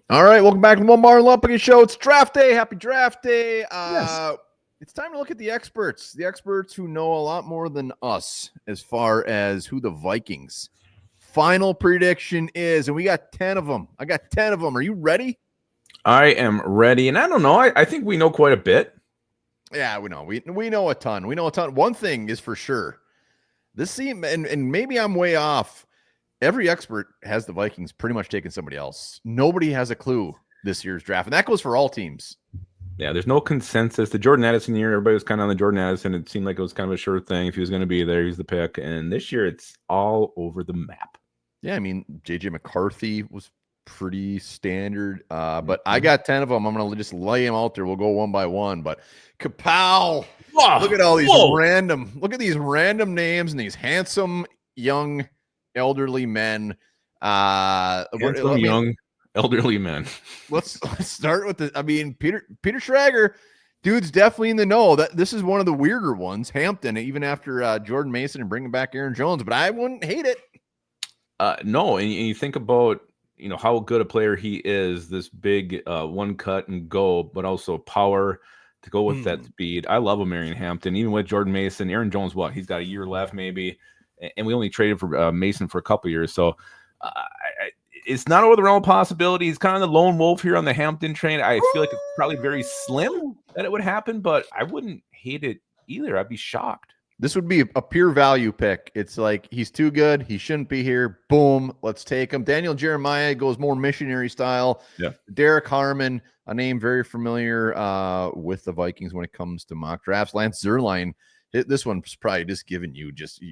All right, welcome back to the Onebar and Lupagus show. It's draft day. Happy draft day. Yes. It's time to look at the experts who know a lot more than us as far as who the Vikings final prediction is. And we got 10 of them. I got 10 of them. Are you ready? I am ready. And I don't know. I think we know quite a bit. Yeah, we know. We know a ton. We know a ton. One thing is for sure. This seem and maybe I'm way off. Every expert has the Vikings pretty much taking somebody else. Nobody has a clue this year's draft. And that goes for all teams. Yeah, there's no consensus. The Jordan Addison year, everybody was kind of on the Jordan Addison. It seemed like it was kind of a sure thing. If he was going to be there, he's the pick. And this year, it's all over the map. Yeah, I mean, J.J. McCarthy was pretty standard. But I got 10 of them. I'm going to just lay them out there. We'll go one by one. But kapow! Whoa, look at all these look at these random names and these handsome, young, elderly men. Young, elderly men. Let's start with Peter Schrager. Dude's definitely in the know. This is one of the weirder ones. Hampton, even after Jordan Mason and bringing back Aaron Jones, but I wouldn't hate it. No, and you think about how good a player he is. This big one cut and go, but also power to go with that speed. I love him, Marion Hampton. Even with Jordan Mason, Aaron Jones, he's got a year left maybe, and we only traded for Mason for a couple years, so it's not over the realm of possibility. He's kind of the lone wolf here on the Hampton train. I feel like it's probably very slim that it would happen, but I wouldn't hate it either. I'd be shocked. This would be a pure value pick. It's like he's too good. He shouldn't be here. Boom. Let's take him. Daniel Jeremiah goes more missionary style. Yeah. Derek Harmon, a name very familiar with the Vikings when it comes to mock drafts. Lance Zierlein, this one's probably just giving you just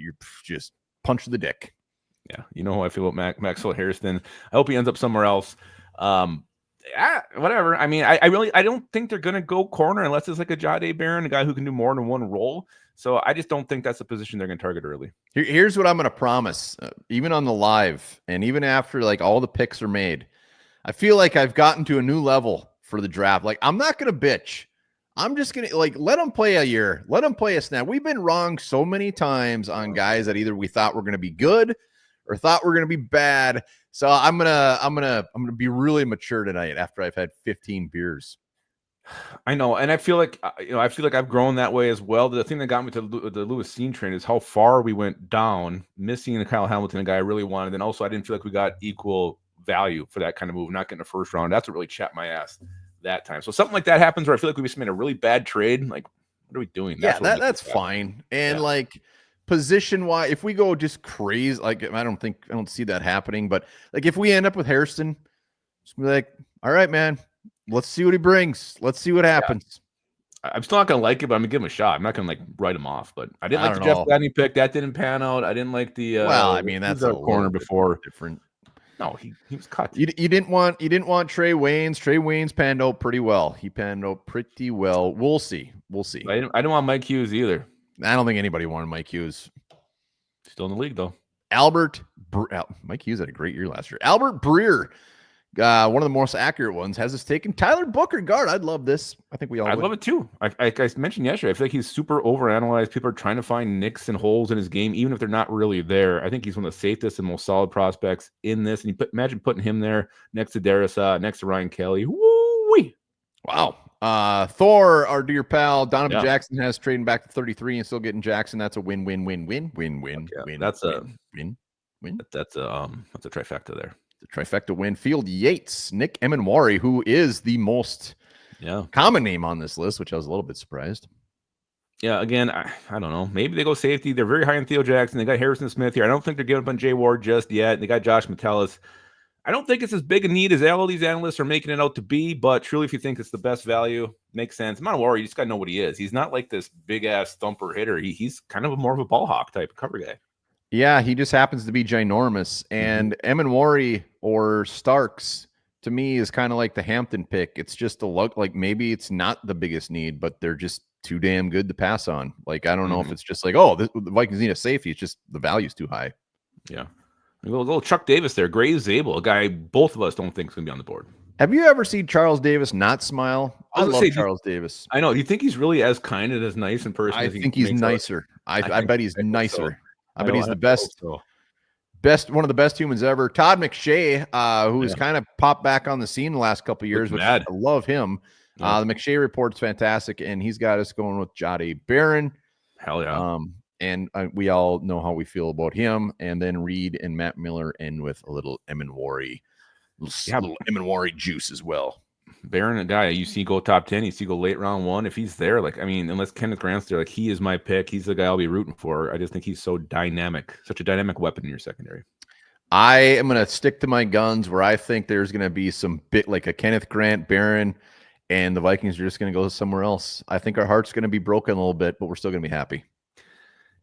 punch the dick. Yeah, you know how I feel about Maxwell Harrison. I hope he ends up somewhere else. Whatever. I mean, I don't think they're going to go corner unless it's like a Jahdae Barron, a guy who can do more than one role. So I just don't think that's the position they're going to target early. Here's what I'm going to promise, even on the live and even after like all the picks are made. I feel like I've gotten to a new level for the draft. Like, I'm not going to bitch. I'm just going to let them play a year. Let them play a snap. We've been wrong so many times on guys that either we thought were going to be good or thought we're going to be bad. So I'm going to be really mature tonight after I've had 15 beers. I know, and I feel like I've grown that way as well. The thing that got me to the Lewis Cine train is how far we went down, missing the Kyle Hamilton, a guy I really wanted, and also I didn't feel like we got equal value for that kind of move, not getting a first round. That's what really chapped my ass that time. So something like that happens where I feel like we just made a really bad trade. Like, what are we doing? That's fine. And like position wise, if we go just crazy, like I don't see that happening. But like if we end up with Hairston, just be like, all right, man. Let's see what he brings. Let's see what happens. Yeah. I'm still not going to like it, but I'm going to give him a shot. I'm not going to write him off, but I didn't like the Jeff Gladney pick. That didn't pan out. I didn't like the that's a corner before. Different. No, he was cut. You didn't want Trey Waynes. Trey Waynes panned out pretty well. He panned out pretty well. We'll see. I didn't want Mike Hughes either. I don't think anybody wanted Mike Hughes. Still in the league though. Mike Hughes had a great year last year. Albert Breer. One of the most accurate ones has us taken Tyler Booker guard. I'd love this. I think I love it too. I mentioned yesterday, I feel like he's super overanalyzed. People are trying to find nicks and holes in his game, even if they're not really there. I think he's one of the safest and most solid prospects in this. And imagine putting him there next to Darius, next to Ryan Kelly. Woo-wee. Wow. Thor, our dear pal, Donovan Jackson has trading back to 33 and still getting Jackson. That's a win. That's a win. That's a trifecta there. Trifecta win. Field Yates, Nick Emanwari, who is the most common name on this list, which I was a little bit surprised. Yeah, again, I don't know. Maybe they go safety. They're very high on Theo Jackson. They got Harrison Smith here. I don't think they're giving up on Jay Ward just yet. They got Josh Metellus. I don't think it's as big a need as all these analysts are making it out to be, but truly, if you think it's the best value, makes sense. Emanwari, you just got to know what he is. He's not like this big-ass thumper hitter. He's kind of more of a ball hawk type of cover guy. Yeah, he just happens to be ginormous. And Emanwari or Starks, to me, is kind of like the Hampton pick. It's just a look like maybe it's not the biggest need, but they're just too damn good to pass on. Like, I don't know if it's just like, the Vikings need a safety. It's just the value's too high. Yeah. A little Chuck Davis there. Graves Zabel, a guy both of us don't think is going to be on the board. Have you ever seen Charles Davis not smile? I love Charles Davis. I know. Do you think he's really as kind and as nice in person? I think he's nicer. I bet he's nicer. I bet he's the one of the best humans ever. Todd McShay, who has kind of popped back on the scene the last couple of years, which I love him. The McShay report's fantastic, and he's got us going with Jody Barron. Hell yeah. And we all know how we feel about him. And then Reed and Matt Miller end with a little Eminwari, little Eminwari juice as well. Barron, a guy you see go top 10, you see go late round 1. If he's there, like, I mean, unless Kenneth Grant's there, like, he is my pick. He's the guy I'll be rooting for. I just think he's so dynamic, such a dynamic weapon in your secondary. I am going to stick to my guns where I think there's going to be some bit like a Kenneth Grant, Barron, and the Vikings are just going to go somewhere else. I think our heart's going to be broken a little bit, but we're still going to be happy.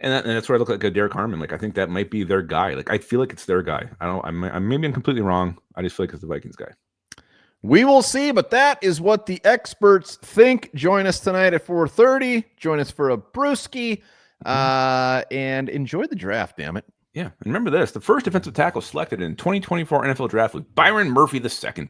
And that's where I look like a Derek Harmon. Like, I think that might be their guy. Like, I feel like it's their guy. I'm completely wrong. I just feel like it's the Vikings guy. We will see, but that is what the experts think. Join us tonight at 4:30. Join us for a brewski, and enjoy the draft, damn it. Yeah, and remember this. The first defensive tackle selected in 2024 NFL Draft was Byron Murphy II.